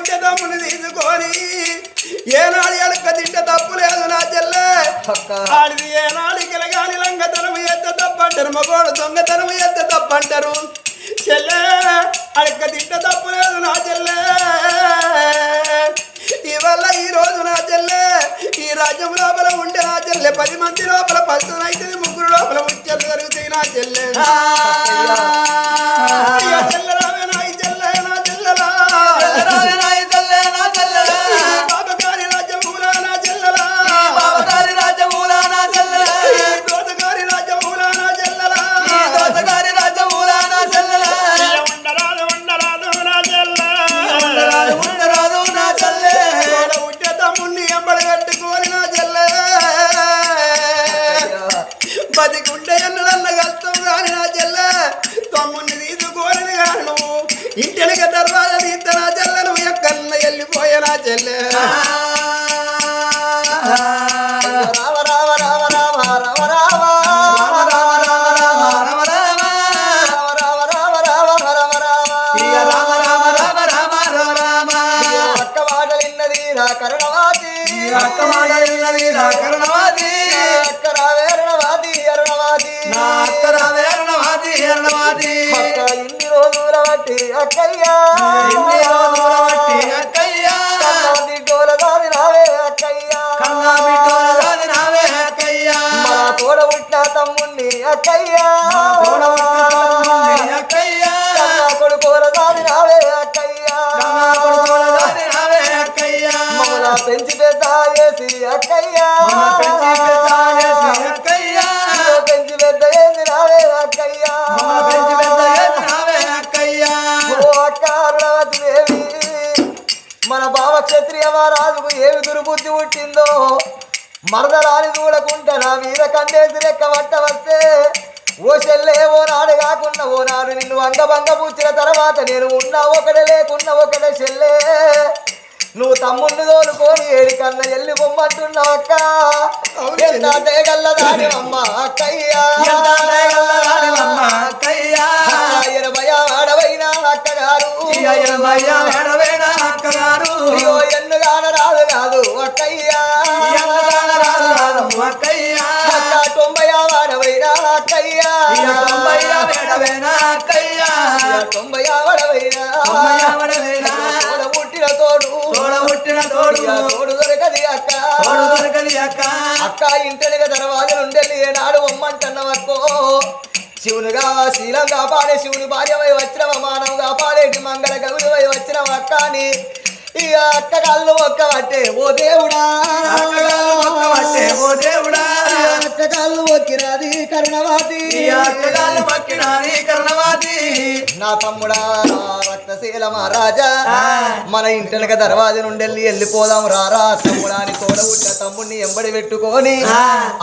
ఉంటే తమ్ముని తీసుకొని ఏనాడు ఎడక తింటే తప్పు లేదు నా చెల్లె ఆడిది ఏనాడు కిలగాలి లంగతనం ఎత్తే తప్పంటారు మగోడు దొంగతనం ఎత్తే తప్పంటారు చెల్లె అడక తింటే తప్పు లేదు నా చెల్లె ఇవల్ల ఈ రోజు నా చెల్లె ఈ రాజ్యం లోపల ఉండే నా చెల్లె 10 మంది లోపల పలుతునైతే 3 లోపల ముచ్చట్లు జరుగుతాయి నా చెల్లె చెల్లె రావే నా చెల్లె నా చెల్లెలా బాబగారి రాజ్యమూల నా చెల్లెలా బాబగారి రాజ్యమూల నా చెల్లెలా దోతగారి రాజ్యమూల నా చెల్లెలా దోతగారి రాజ్యమూల నా చెల్లెలా ఉండరాదు ఉండరాదు నా చెల్లె ఉండరాదు నా చెల్లె ఉంటే తమ్ముణ్ణి ఎంబడి కట్టుకోని నా చెల్లె బతికుంటే ఎన్నడన్న కష్టం రాని నా చెల్లె తమ్ముణ్ణి తీసుకోని గాను ఇంటికి దర్వాజ తీత నా చెల్లె నువ్వు ఎక్కన్న వెళ్ళిపోయే నా చెల్లె రామ రామ రామ రామ రామ రామ కరుణవాది అక్క మాటలిన్నది నా కరుణవాది అక్క రావేరణవాది అరుణవాది నా అక్క రావేరణవాది అరుణవాది అక్క ఇన్ని రోజుల బట్టి అక్కయ్యా ఇన్ని రోజుల బట్టి అక్కయ్యా కన్నా బిడ్డోల దాని రావే అక్కయ్యా కన్నా బిడ్డోల దాని రావే అక్కయ్యా మా తోడ పుట్టిన తమ్ముణ్ణి అక్కయ్యా తోడ పుట్టిన తమ్ముణ్ణి అక్కయ్యా కన్నా కొడుకోల దాని రావే అక్కయ్యా కన్నా కొడుకోల దాని రావే అక్కయ్యా మమ్మల్ని పెంచి పెద్ద చేసి అక్కయ్యా పెంచి పెద్ద చేసి అక్కయ్యా పెంచి పెద్ద చేసి రావే అక్కయ్యా పెంచి పెద్ద చేసి రావే అక్కయ్యా ఓ అక్క అరుణవతి దేవి మన బావ క్షత్రియ మహారాజుకు ఏమి దుర్బుద్ధి పుట్టిందో మరదరాని చూడకుండా నా మీద కందేసి రెక్క పట్ట వస్తే ఓ చెల్లే ఓ నాడు కాకుండా ఓ నాడు నిన్ను అంగభంగ పూచిన తర్వాత నేను ఉన్నా ఒకటే లేకున్నా ఒకటే చెల్లే నువ్వు తమ్ముడిని తోలుకొని ఏడికన్నా ఎల్లి బొమ్మంటున్నావు అక్క ఎంత దేగల్లదాని అమ్మ అక్కయ్యా ఎనభైనా అక్కగారు అయ్యో ఎన్నుగాన రాదు కాదు అక్కయ్యా అక్కయ్యా 90 వాడవైనా అక్కయ్యా 90 వాడవైనా పుట్టిన తోడు తోడు దొరకది అక్క అక్క ఇంటెనక దర్వాజ నుండి ఏనాడు బొమ్మంటున్నవక్కో శివునిగా శీలం కాపాడే శివుని భార్యమై వచ్చిన మానవు కాపాడేటి మంగళ గౌరవై వచ్చిన అక్క అని ఈ అక్క కళ్ళు ఒక్క పట్టే ఓ దేవుడా ఓ దేవుడా అక్క కాళ్ళు మొక్కినది కరుణవాది అక్క కాళ్ళు మొక్కినది కరుణవాది నా తమ్ముడా రక్తశీల మహారాజా మన ఇంటెనక దర్వాజ నుండి వెళ్ళిపోదాం రారా తమ్ముడా అని తోడబుట్ట తమ్ముడిని ఎంబడి పెట్టుకొని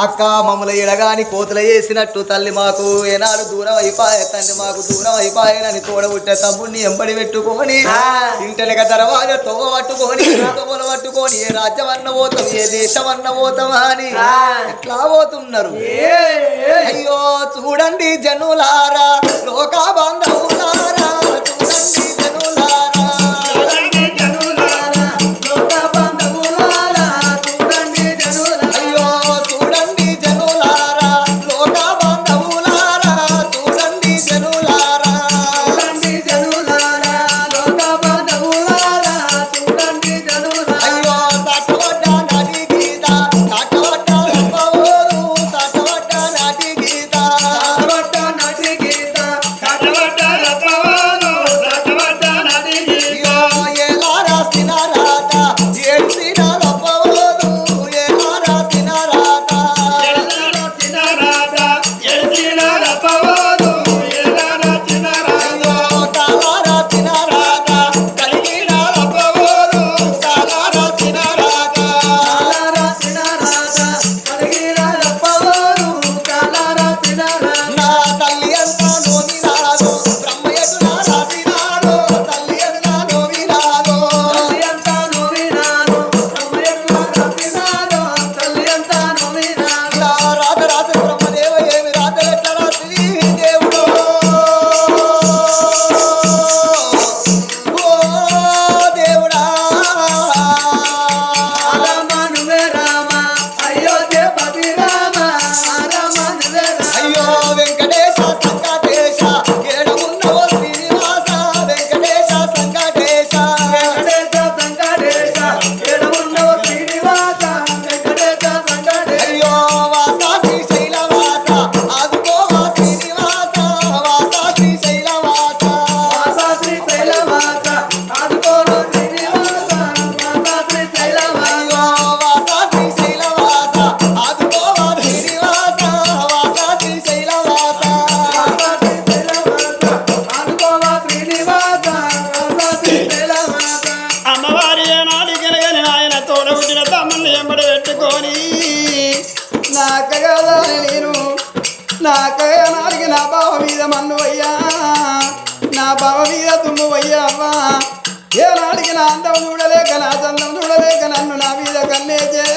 అక్క మమ్మల్ని ఎడగాని కోతుల వేసినట్టు తల్లి మాకు ఏనాడు దూరం అయిపోయే తండ్రి మాకు దూరం అయిపోయానని తోడబుట్ట తమ్ముడిని ఎంబడి పెట్టుకొని ఇంటెనక దర్వాజ పట్టుకొని పట్టుకొని ఏ రాజ్యం అన్న పోతాం ఏ దేశం అన్న పోతామా అని ఎట్లా పోతున్నారు అయ్యో చూడండి జనులారా లోక బాంధవులారా చూడండి జనులారా లోక బాంధవులారా చూడండి జనులారా అయ్యో చూడండి జనులారా లోక బాంధవులారా చూడండి జనులారా చూడండి జనులారా లోక బాంధవులారా చూడండి జనులారా అయ్యో తటవడ్డ నాటి గీత తటవడ్డ రప్పవోరు తటవడ్డ నాటి గీత తటవడ్డ నాటి గీత తటవడ్డ పుట్టిన తమ్ముని ఎంబడి పెట్టుకొని నా అక్కగా నేను నా అక్కగా నాడికి నా బావ మీద మన్ను అయ్యా నా బావ మీద తుమ్ము అయ్యా అవ్వా ఏ నాడికి నా అందం చూడలేక నా చందం చూడలేక నన్ను నా మీద కన్నేచే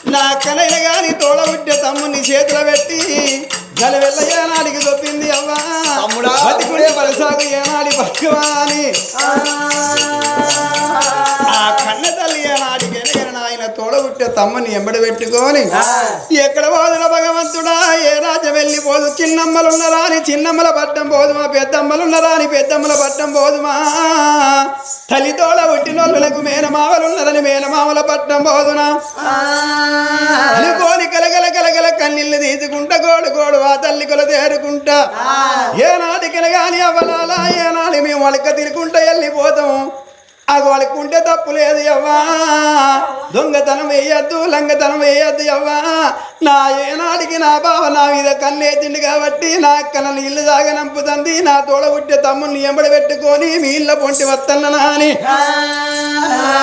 నా అక్కనైన గాని తోడబుట్టే తమ్ముని చేతులు పెట్టి గల వెళ్ళ ఏనాడికి దొప్పింది అవ్వా బతికుండే పరసాగు ఏనాడి పక్కవాని ఆ కన్న తల్లి ఏనాడికి ఆయన తోడబుట్టే తమ్ముని ఎంబడి పెట్టుకొని ఎక్కడ పోదున భగవంతుడా ఏ రాజ వెళ్ళిపోదు చిన్నమ్మలున్నరా అని చిన్నమ్మల పట్టం పోదుమా పెద్దమ్మలున్నరా అని పెద్దమ్మల పట్టం పోదుమా తల్లి తోడ పుట్టినోళ్ళకు మేనమావలున్నదని మేనమావల పట్టం పోదునా అనుకోని కలగల కలగల కన్నీళ్ళు తీసుకుంటా గోడు గోడు ఆ తల్లి కొల తేరుకుంటా ఏనాటికన గాని అవలాలా ఏనాడు మేము వలక తిరుకుంటా వెళ్ళిపోతాము అది వాళ్ళకి ఉంటే తప్పు లేదు అవ్వా దొంగతనం వేయద్దు లంగతనం వేయద్దు అవ్వా నా ఏనాడికి నా బావ నా మీద కన్నేసిండు కాబట్టి నా అక్కన నీళ్లు తాగనంపుతుంది నా తోడ పుట్టే తమ్ముని ఎంబడి పెట్టుకొని మీ ఇళ్ళ పొంటి వత్తన్న అని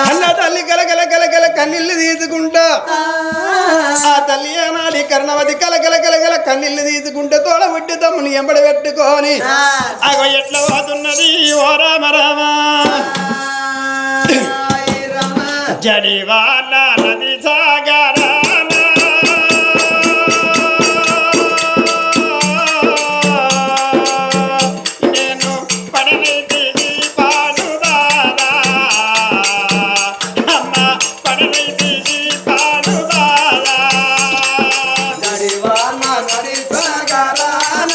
అన్న తల్లి కలకల కలకల కన్నీళ్లు తీసుకుంటా ఆ తల్లి ఏనాడి కర్ణవతి కలకల కలకల కన్నీళ్లు తీసుకుంటే తోడ పుట్టే తమ్ముని ఎంబడి పెట్టుకొని అగో ఎట్లా పోతున్నది ఓ రామ రామ జడివాన నది సాగరాన నేను పడనైతే పాడుదాదా అమ్మ పడనైతే పాడుదాదా జడివాన నది సాగరాన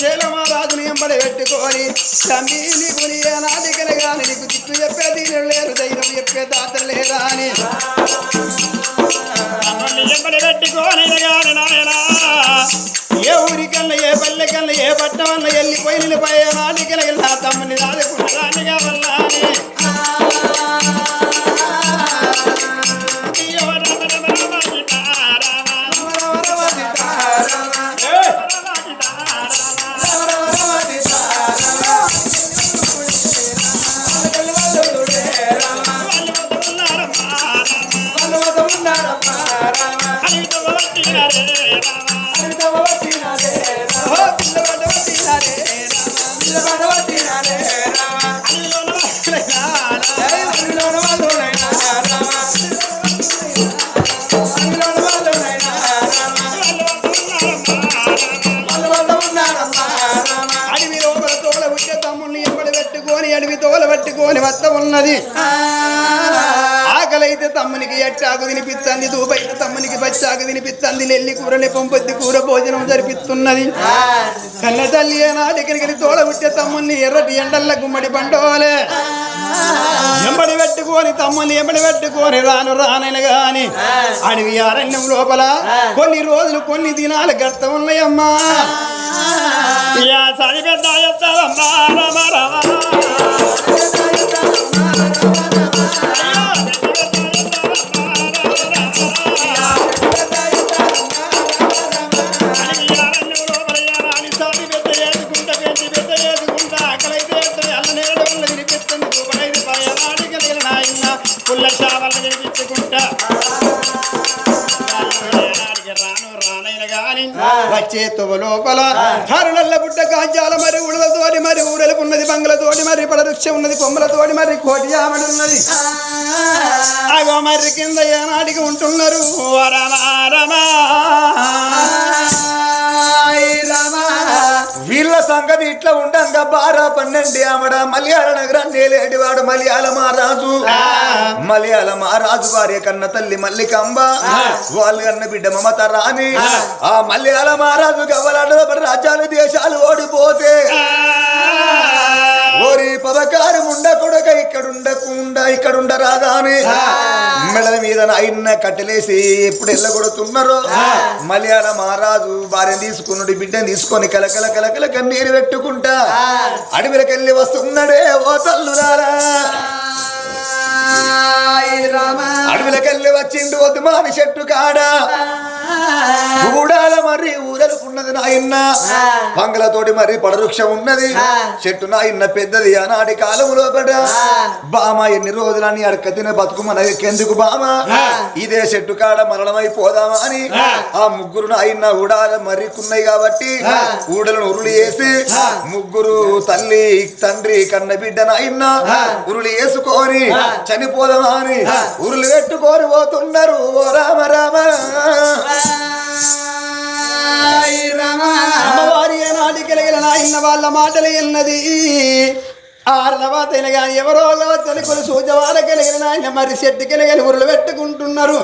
శ్రీశైలమా రాజుని ఎంబడి పెట్టుకొని తమ్మి నీకు నీ నాటికలు గాని నీకు దిక్కు చెప్పే దీని లేరు ధైర్యం చెప్పే తాతలు లేరా అని ఎంబడి పెట్టుకొని నాయనా ఏ ఊరికల్లా ఏ పల్లెకల్లా ఏ పట్టణం వల్ల వెళ్ళిపోయి నిలిపోయే నాటికలు నా తమ్ముని రాజుకున్నాని కావాలా అని అడవి తోల పట్టుకొని వత్త ఉన్నది ఆకలైతే తమ్మునికి ఎట్టాకు తినిపిస్తుంది దూపైతే తమ్మునికి బచ్చాకు తినిపిస్తుంది నెల్లి కూరని పంపొద్ది కూర భోజనం జరిపిస్తున్నది కన్న తల్లి నాటికి తోల పుట్టే తమ్ముని ఎర్రటి ఎండల్ల గుమ్మడి పండోలే ఎంబడి పెట్టుకొని తమ్ముని ఎంబడి పెట్టుకొని రాను రానైన గాని అడవి అరణ్యం లోపల కొన్ని రోజులు కొన్ని దినాలు గర్త ఉన్నాయమ్మా వచ్చే తొవ లోపల హరులల్ల బుట్ట కాంచాల మరి ఉడలతోటి మరి ఊరలుకున్నది బంగ్లతోటి మరి పడవృక్షం ఉన్నది కొమ్మలతోటి మరి కోటి ఆమడి ఉన్నది అగో మరి కింద ఏనాడికి ఉంటున్నారు వీళ్ళ సంగతి ఇట్లా ఉండంగా బారా 12 ఆమడ మలయాళ నగరాన్ని ఏలేటివాడు మలయాళ మహారాజు భార్య కన్న తల్లి మల్లికంబ వాళ్ళు కన్న బిడ్డ మమత రాని ఆ మలయాళ మహారాజు గవ్వలాడబడి రాజ్యాలు దేశాలు ఓడిపోతే ఓరి పదకారం ఉండకూడక ఇక్కడుండ రాదాని మెడల మీద ఆయన కట్టెలేసి ఎప్పుడు ఎల్లగొడుతున్నారో మలయాళ మహారాజు భార్యను తీసుకున్నాడు బిడ్డను తీసుకొని కలకల కలకల కన్నీరు పెట్టుకుంటా అడవిలకెళ్ళి వస్తున్నాడే ఓ తల్లురారా అడవిలకెళ్ళి వచ్చిండు వద్దు మాని చెట్టు కాడా ఊడాల మరి ఊరలుకున్నది నాయన్న పంగలతోటి మరి పడవృక్షం ఉన్నది చెట్టు నాయన్న పెద్దది ఆనాటి కాలములో పడ బామ ఎన్ని రోజులని అడక తిన బతుకు మనకెందుకు బామ ఇదే చెట్టు కాడ మరణమైపోదామా అని ఆ ముగ్గురు నాయన్న ఊడాల మరికున్నాయి కాబట్టి ఊడలను ఉరులు వేసి ముగ్గురు తల్లి తండ్రి కన్న బిడ్డ నాయన్న ఉరులు వేసుకొని చనిపోదామా అని ఉరులు పెట్టుకొని పోతున్నారు ఓ రామ రామ అమ్మవారి ఏనాటి కలిగిన నాయన్న వాళ్ళ మాటలు ఎన్నది ఆరలవాతైన కానీ ఎవరో తొలికొలు సూచవాడ కలిగిన నాయన మరి చెట్టు కలిగిన ఉరులు పెట్టుకుంటున్నారు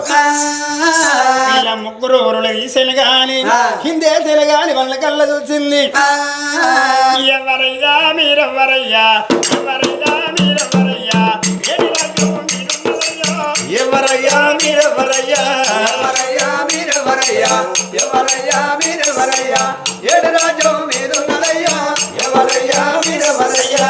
ముగ్గురు ఉరులు తీసిన గాని హిందేసిన గాని వాళ్ళ కళ్ళ చూసింది ఎవరయ్యా మీరెవరయ్యా ఎవరయ్యా మీరెవరయ్యా ఎవరయ్యా మీరెవరయ్యా ఎవరయ్యా మీరెవరయ్యా ఎవరయ్యా మీరెవరయ్యా ఏడు రాజ్యం మీదున్నదయ్యా ఎవరయ్యా మీరెవరయ్యా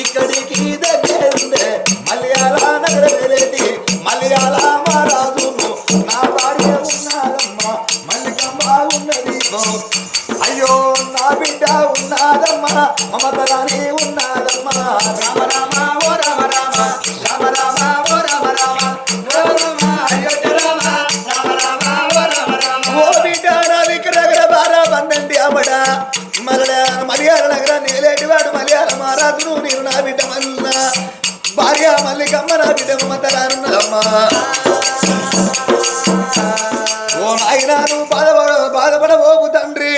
ఇక్కడికి దగ్గర మలయాళ నగర మలయాళ మహారాజును నా భార్య మమతరాని ఉన్నాదమ్మా రామ రామ ఓ రామ రామ రామ రామ ఓ రామ రామ ఓ రామ అయోధ్య రామ రామ రామ ఓ రామ రామ ఓ బిడ్డ నా విగ్రహ బారా పన్నెండు అమ్మడ మలయాళ నగర నేలేటివాడు మలయాళ మహారాజును నేను నా బిడ్డ మల్ల భార్య మల్లికమ్మ నా బిడ్డ మమతరానున్నదమ్మా ఓ నాయనా నువ్వు బాధపడబోకు తండ్రి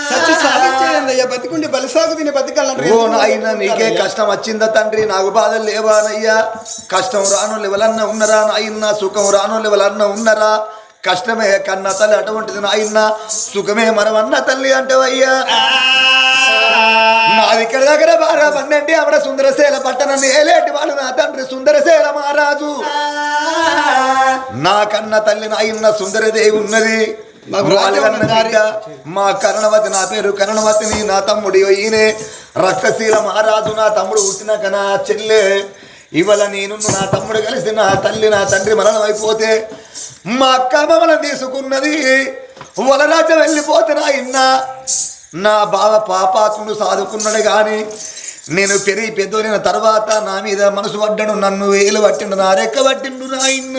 సచ్చి సాధించేదయ్యా బతికుండి బలిసాగు తిని బతికాలంటే ఓ నాయన నీకే కష్టం వచ్చిందా తండ్రి నాకు బాధలు లేవానయ్యా కష్టం రాను లెవలన్న ఉన్నరా నాయన్న సుఖం రాను లెవలన్న ఉన్నరా కష్టమే కన్న తల్లి అటువంటిది నాయన్న సుఖమే మనమన్న తల్లి అంటవయ్యా నాది ఇక్కడ దగ్గర బాగా పన్నెండు ఆవిడ సుందరశైల పట్టణాన్ని ఏలేటి వాళ్ళు నా తండ్రి సుందరశైల మహారాజు నా కన్న తల్లి నాయన్న సుందరదేవి ఉన్నది మా కర్ణవతి నా పేరు కర్ణవతిని నా తమ్ముడు ఈయనే రక్తశీల మహారాజు నా తమ్ముడు పుట్టినాక నా చెల్లె ఇవాళ నేను నా తమ్ముడు కలిసి నా తల్లి నా తండ్రి మరణం అయిపోతే మా అక్క మమ్మల్ని తీసుకున్నది వలరాజ్యం వెళ్ళిపోతే నా బావ పాపాత్ముడు సాదుకున్నాడు గాని నేను పెరిగి పెద్దోలిన తర్వాత నా మీద మనసు పడ్డాడు నన్ను వేలు పట్టిండు నా రెక్క పట్టిండు నాయన్న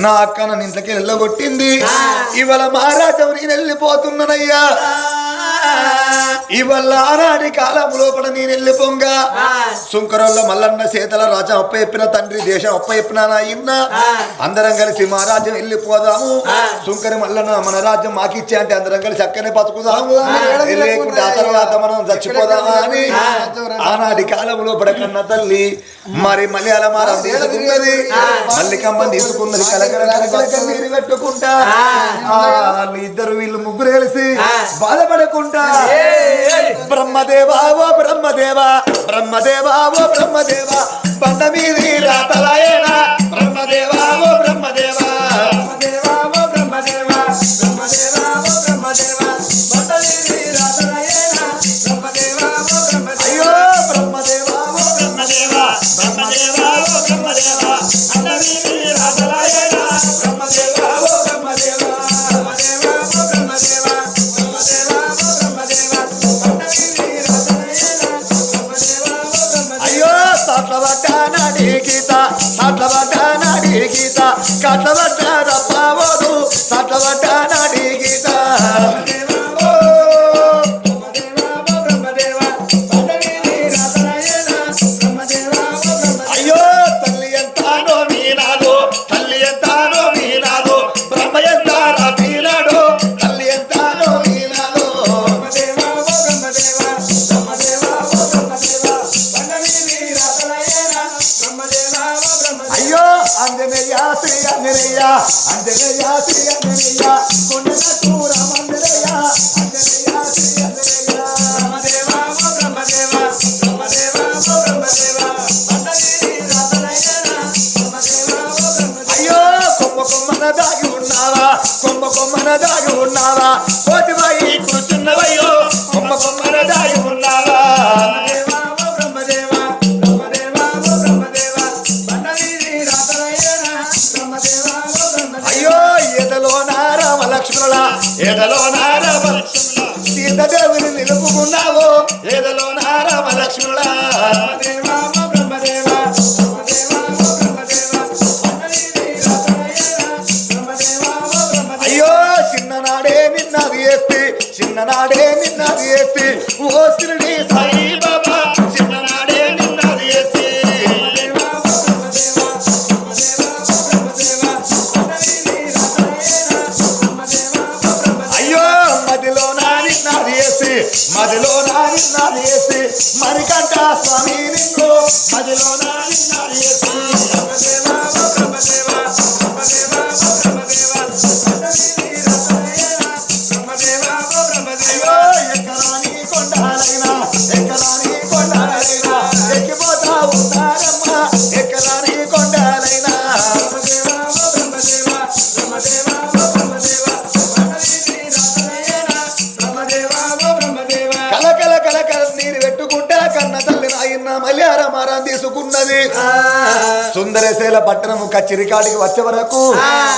నా అక్క నన్ను ఇంట్లోకి వెళ్ళగొట్టింది ఇవాళ మహారాజం నేను వెళ్ళిపోతున్నానయ్యా ఇవాళ ఆనాటి కాలం లోపల నేను వెళ్ళిపోంగా సుంకరంలో మల్లన్న సీతల రాజా అప్ప చెప్పిన తండ్రి దేశం అప్ప చెప్పిన నాయన్న అందరం కలిసి మా రాజ్యం వెళ్ళిపోదాము సుంకరి మల్లన్న మన రాజ్యం మాకిచ్చే అంటే అందరం కలిసి అక్కనే బతుకుదాము లేకుంటే ఆ తర్వాత మనం చచ్చిపోదామా అని ఆనాటి కాలంలో పడకన్న తల్లి మరి మలయాళ మారం తీసుకున్నది మల్లికమ్మని తీసుకున్నది కలకల నీరు పెట్టుకుంటా ఇద్దరు వీళ్ళు ముగ్గురు కలిసి బాధపడకుండా బ్రహ్మదేవా ఓ బ్రహ్మదేవా బ్రహ్మదేవా ఓ బ్రహ్మదేవా బండ మీది రాతలాయేనా బ్రహ్మదేవా ఓ బ్రహ్మదేవా బ్రహ్మదేవా ఓ బ్రహ్మదేవా బ్రహ్మదేవా ఓ బ్రహ్మదేవా బండ మీది రాతలాయేనా బ్రహ్మదేవా ఓ బ్రహ్మదేవా అయ్యో బ్రహ్మదేవా ఓ బ్రహ్మదేవా బ్రహ్మదేవా ఓ బ్రహ్మదేవా బండ మీది రాతలాయేనా బ్రహ్మదేవా ఓ బ్రహ్మదేవా బ్రహ్మదేవా ఓ బ్రహ్మదేవా అయ్యో సాట్లబడ్డానాడి గీత సాట్లబడ్డానాడి గీత కట్లబడ్డారప్పావోదు సాట్లబడ్డానాడి గీత అయ్యో తల్లి ఎంతానో మీనాడు తల్లి ఎంతానో మీనాడు బ్రహ్మ ఎంత రాసినాడు తల్లి ఎంతానో మీనాడు అయ్యో అంజనేయ శ్రీ అంజనేయ అంజనేయ శ్రీ అంజనేయ కొండనట్టు రామంజనేయ అంజనేయ శ్రీ అంజనేయ బ్రహ్మదేవా ఓ బ్రహ్మదేవా బ్రహ్మదేవా ఓ బ్రహ్మదేవా అయ్యో కొమ్మ కొమ్మన దాగి ఉన్నావా కొమ్మ కొమ్మన దాగి ఉన్నావా కోటిబాయి కూర్చున్నవయ్యో కొమ్మ కొమ్మన దాగి ఉన్నావా అయ్యో ఎదలో నారామ లక్ష్మణుల ఎదలో నారామ సీతదేవుని నిలుపుకున్నావు ఎదలో నారామ లక్ష్మణుల అయ్యో చిన్ననాడే నిన్నది వేస్తే చిన్ననాడే నిన్నది వేస్తే ఓ శ్రీడి సాయి బాబా చిన్ననాడే నిన్నది వేస్తే అయ్యో మదిలో నాది నాది వేసి మదిలో నాది నాది వేసి మరికంట స్వామి నిన్ను పట్టణ మల్యార మారం తీసుకున్నది సుందరశైల పట్టణము కచ్చిరికాడికి వచ్చే వరకు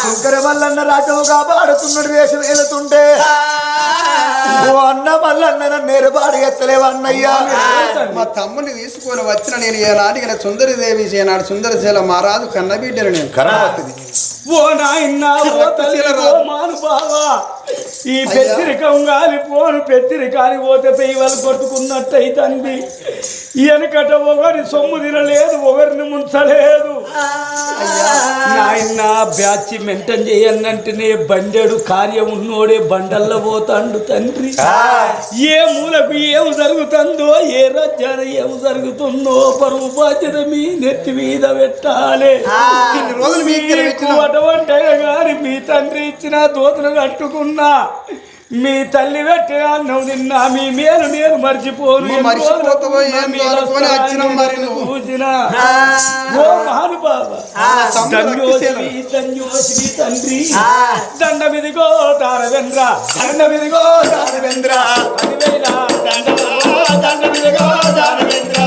శంకర మల్లన్న రాజవు కాపాడుతున్నాడు వేషం వెళుతుంటే ఓ అన్న మల్లన్న నేరుబాడు ఎత్తలేవు అన్నయ్యా మా తమ్ముని తీసుకొని వచ్చిన నేను ఏనాటికి సుందరదేవి ఏనాడు సుందరశీల మారాదు కన్నబిడ్డలు నేను కరావతిది ఓ నాయన ఓ తల్లి ఓ మానుభావా ఈ పెద్దరికం గాలిపోను పెద్దరికాని పోతే పెయ్యలు కొట్టుకున్నట్టయితంది వెనకట ఒకరి సొమ్ము తినలేదు ఒకరిని ముంచలేదు నాయన బ్యాచ్ మెయింటైన్ చేయాలంటేనే బండెడు కార్యం ఉన్నోడే బండల్లో పోతాండు తండ్రి ఏ మూలకు ఏం జరుగుతుందో ఏ రాజ్యాన ఏం జరుగుతుందో పరువు బాధ్యత మీ నెత్తి మీద పెట్టాలి అటువంటి గాని మీ తండ్రి ఇచ్చిన దోతులు కట్టుకున్నా మీ తల్లి పెట్టిన అన్నం తిన్నా మీ మేలు నేను మర్చిపోను చూసిన ఓ మహానుభావ ధన్యోశ్రీ తండ్రి దండమిదిగో తారవేంద్ర దండమిదిగో తారవేంద్ర దండమిదిగో తారవేంద్ర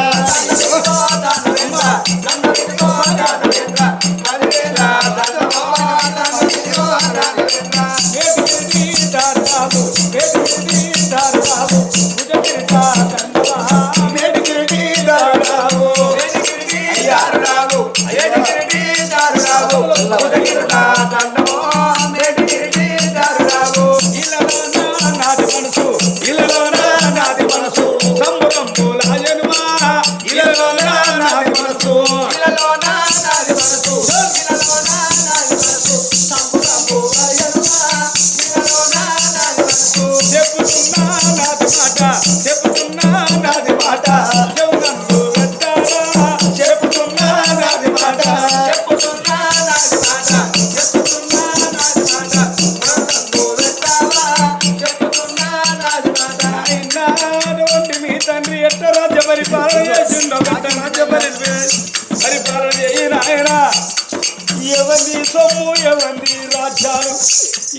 ఎవరి సొమ్ము ఎవరి రాజ్యాలు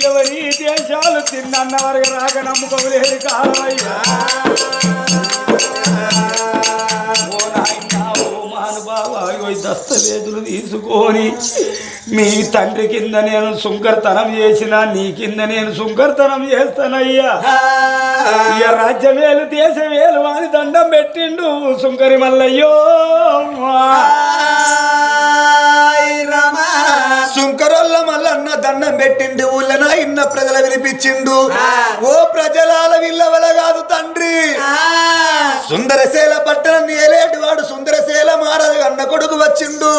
ఎవరి దేశాలు తిన్న వరకు రాక నమ్ముకోలేరు కావయ్యా ఓ నాయనా ఓ మహానుభావా దస్తవేదులు తీసుకొని మీ తండ్రి కింద నేను సుంకర్తనం చేసినా నీ కింద నేను సుంకర్తనం చేస్తానయ్యా ఇక రాజ్యమేలు దేశమేలు అని దండం పెట్టిండు సుంకరి మల్లయ్యో సుంకరోళ్ళ మల్లన్న దండం పెట్టిండు ఊళ్ళన ఇన్న ప్రజల వినిపించిండు ఓ ప్రజలాల విల్లవల కాదు తండ్రి సుందరశీల పట్టణాన్ని ఏలేటి వాడు సుందరశీల మారదు అన్న కొడుకు వచ్చిండు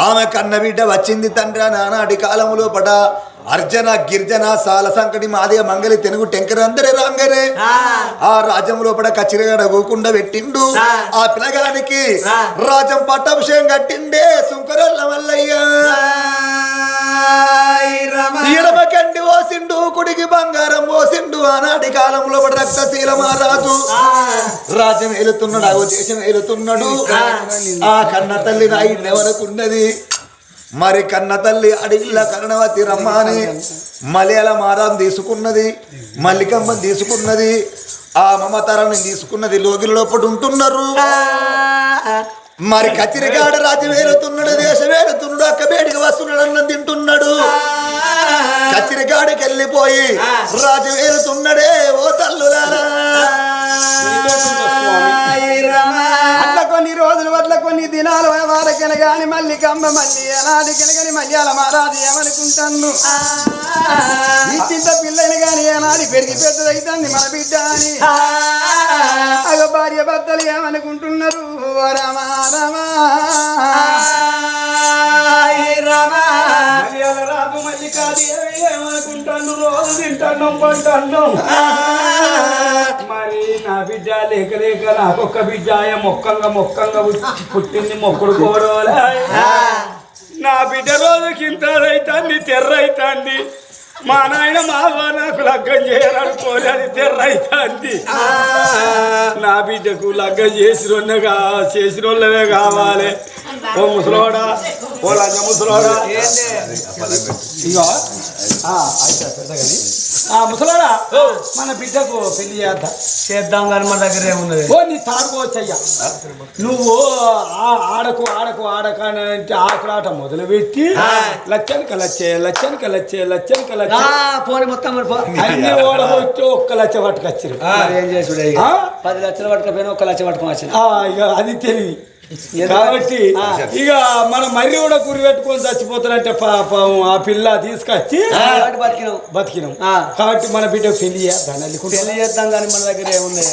ఆమె కన్న బిడ్డ వచ్చింది తండ్రి నానాటి కాలములో పట అర్జన గిర్జన సాల సంకటి మాదే మంగలి తెనుగు టెంకరందరే రాంగరే ఆ రాజ్యం లోపల కచ్చిరగడ గోకుండా పెట్టిండు ఆ పిల్లగానికి రాజం పట్టాభిషేకం కట్టిండే సుంకరల్ల మల్లయ్య ఎడమ కండి పోసిండు కుడికి బంగారం పోసిండు ఆనాటి కాలంలో రక్తశీల మహారాజు రాజ్యం వెళుతున్నాడు ఆ దేశం వెళుతున్నాడు ఆ కన్న తల్లి నాయి నెవరకున్నది మరి కన్న తల్లి అడిగిల్ల కర్ణవతి రమ్మని మలయాళ మారాం తీసుకున్నది మల్లికమ్మని తీసుకున్నది ఆ మమతరాన్ని తీసుకున్నది లోగిల లోపల ఉంటున్నారు మరి కచ్చిరిగాడ రాజ్యం వేలుతున్నాడు దేశం వేలుతున్నాడు అక్క బేడికి వస్తున్నాడు అన్నం తింటున్నాడు కచ్చిరిగాడికి వెళ్ళిపోయి రాజ్యం వేలుతున్నాడే ఓ తల్లులారా అట్లా కొన్ని రోజులు అట్లా కొన్ని దినాలు వారకెన గాని మల్లికమ్మ మళ్ళీ ఏనాడికెన గాని మల్యాల మారాదు ఏమనుకుంటాను ఈ చింత పిల్లని గాని ఏనాడి పెరిగి పెద్దదైతుంది మన బిడ్డ అని అగ భార్య భర్తలు ఏమనుకుంటున్నారు రమా రమా రాజు మల్లికాదేవి ఏమనుకుంటాను రోజు తింటాను పంటాను మరి నా బిడ్డ లేక లేక నాకొక్క బిడ్డ మొక్కంగా పుట్టింది మొక్కుడు కోడోలా నా బిడ్డ రోజు కింతైతాంది తెర్రైతాంది మా నాయన మావ నాకు లగ్గం చేయాలనుకోలే అది తెర్రైతాంది నా బిడ్డకు లగ్గం చేసినోళ్ళే కావాలి ఓ ముసలోడా ఓ లంజ ముసలోడా ఇగో అయితే పెద్దగాని ముసలోడా మన బిడ్డకు పెళ్లి చేద్దాం కానీ మన దగ్గర ఏమున్నది ఓ నీ తాడుకోవచ్చయ్యా నువ్వు ఆడకు ఆడకు ఆడకంటే ఆకులాట మొదలు పెట్టి లచ్చనికి లచ్చే పోనీ మొత్తం అన్ని ఓడవచ్చు 1 లక్ష పట్టుకొచ్చారు ఏం చేసుడు 10 లక్షలు పట్టుకపోయినా 1 లక్ష పట్టుకొని వచ్చిన ఇక అది తెలివి కాబట్టి ఇక మన మర్రి కూడా కురి పెట్టుకొని చచ్చిపోతారంటే పాపం ఆ పిల్ల తీసుకొచ్చి బతికినాం కాబట్టి మన బిడ్డ పెళ్లి చేద్దాం కానీ మన దగ్గర ఏముంది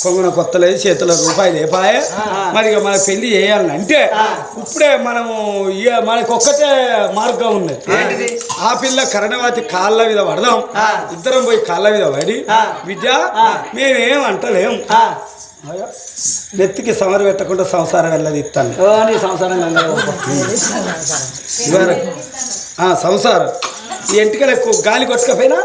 కొంగున కొత్తలేదు చేతుల రూపాయలు ఏపాయే మరి ఇక మన పెళ్లి చేయాలంటే ఇప్పుడే మనము మనకు ఒక్కటే మార్గం ఉన్నది ఆ పిల్ల కరణవాతి కాళ్ళ మీద పడదాం ఇద్దరం పోయి కాళ్ళ మీద పడి బిడ్డ మేమేం అంటలేం నెత్తికి సమరు పెట్టకుండా సంసారం వెళ్ళది ఇస్తాను సంసారం సంసారం ఈ ఎంటికలకు గాలి కొట్టుకపోయినా